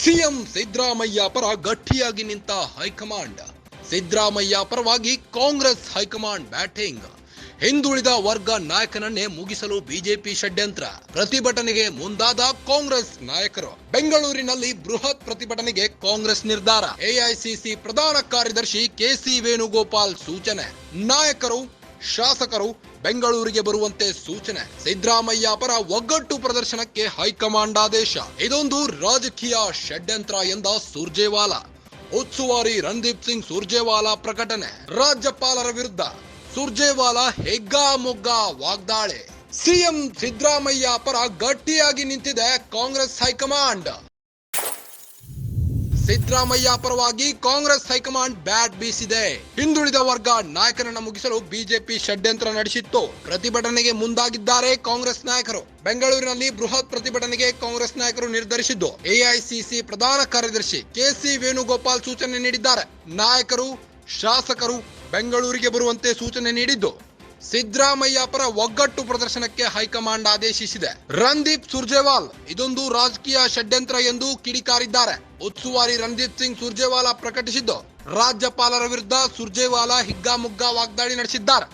CM Siddaramaiah ಪರ ಗಟ್ಟಿಯಾಗಿ ನಿಂತ ಹೈಕಮಾಂಡ್. ಸಿದ್ದರಾಮಯ್ಯ ಪರವಾಗಿ ಕಾಂಗ್ರೆಸ್ ಹೈಕಮಾಂಡ್ ಬ್ಯಾಟಿಂಗ್. ಹಿಂದುಳಿದ ವರ್ಗ ನಾಯಕನನ್ನೇ ಮುಗಿಸಲು ಬಿಜೆಪಿ ಷಡ್ಯಂತ್ರ. ಪ್ರತಿಭಟನೆಗೆ ಮುಂದಾದ ಕಾಂಗ್ರೆಸ್ ನಾಯಕರು. ಬೆಂಗಳೂರಿನಲ್ಲಿ ಬೃಹತ್ ಪ್ರತಿಭಟನೆಗೆ ಕಾಂಗ್ರೆಸ್ ನಿರ್ಧಾರ. ಎಐಸಿಸಿ ಪ್ರಧಾನ ಕಾರ್ಯದರ್ಶಿ ಕೆಸಿ ವೇಣುಗೋಪಾಲ್ ಸೂಚನೆ. ನಾಯಕರು ಶಾಸಕರು ಬೆಂಗಳೂರಿಗೆ ಬರುವಂತೆ ಸೂಚನೆ. ಸಿದ್ದರಾಮಯ್ಯ ಪರ ಒಗ್ಗಟ್ಟು ಪ್ರದರ್ಶನಕ್ಕೆ ಹೈಕಮಾಂಡ್ ಆದೇಶ. ಇದೊಂದು ರಾಜಕೀಯ ಷಡ್ಯಂತ್ರ ಎಂದ ಸುರ್ಜೇವಾಲಾ. ಉಸ್ತುವಾರಿ ರಣದೀಪ್ ಸಿಂಗ್ ಸುರ್ಜೇವಾಲಾ ಪ್ರಕಟಣೆ. ರಾಜ್ಯಪಾಲರ ವಿರುದ್ಧ ಸುರ್ಜೇವಾಲಾ ಹೆಗ್ಗಾಮೊಗ್ಗಾ ವಾಗ್ದಾಳಿ. ಸಿಎಂ ಸಿದ್ದರಾಮಯ್ಯ ಪರ ಗಟ್ಟಿಯಾಗಿ ನಿಂತಿದೆ ಕಾಂಗ್ರೆಸ್ ಹೈಕಮಾಂಡ್. ಸಿದ್ದರಾಮಯ್ಯ ಪರವಾಗಿ ಕಾಂಗ್ರೆಸ್ ಹೈಕಮಾಂಡ್ ಬ್ಯಾಟ್ ಬೀಸಿದೆ. ಹಿಂದುಳಿದ ವರ್ಗ ನಾಯಕನನ್ನ ಮುಗಿಸಲು ಬಿಜೆಪಿ ಷಡ್ಯಂತ್ರ ನಡೆಸಿತ್ತು. ಪ್ರತಿಭಟನೆಗೆ ಮುಂದಾಗಿದ್ದಾರೆ ಕಾಂಗ್ರೆಸ್ ನಾಯಕರು. ಬೆಂಗಳೂರಿನಲ್ಲಿ ಬೃಹತ್ ಪ್ರತಿಭಟನೆಗೆ ಕಾಂಗ್ರೆಸ್ ನಾಯಕರು ನಿರ್ಧರಿಸಿದ್ದು. ಎಐಸಿಸಿ ಪ್ರಧಾನ ಕಾರ್ಯದರ್ಶಿ ಕೆಸಿ ವೇಣುಗೋಪಾಲ್ ಸೂಚನೆ ನೀಡಿದ್ದಾರೆ. ನಾಯಕರು ಶಾಸಕರು ಬೆಂಗಳೂರಿಗೆ ಬರುವಂತೆ ಸೂಚನೆ ನೀಡಿದ್ದು. ಸಿದ್ದರಾಮಯ್ಯ ಪರ ಒಗ್ಗಟ್ಟು ಪ್ರದರ್ಶನಕ್ಕೆ ಹೈಕಮಾಂಡ್ ಆದೇಶಿಸಿದೆ. ರಣದೀಪ್ ಸುರ್ಜೇವಾಲ್ ಇದೊಂದು ರಾಜಕೀಯ ಷಡ್ಯಂತ್ರ ಎಂದು ಕಿಡಿಕಾರಿದ್ದಾರೆ. ಉಸ್ತುವಾರಿ ರಣದೀಪ್ ಸಿಂಗ್ ಸುರ್ಜೇವಾಲಾ ಪ್ರಕಟಿಸಿದ್ದು. ರಾಜ್ಯಪಾಲರ ವಿರುದ್ಧ ಸುರ್ಜೇವಾಲಾ ಹಿಗ್ಗಾಮುಗ್ಗಾ ವಾಗ್ದಾಳಿ ನಡೆಸಿದ್ದಾರೆ.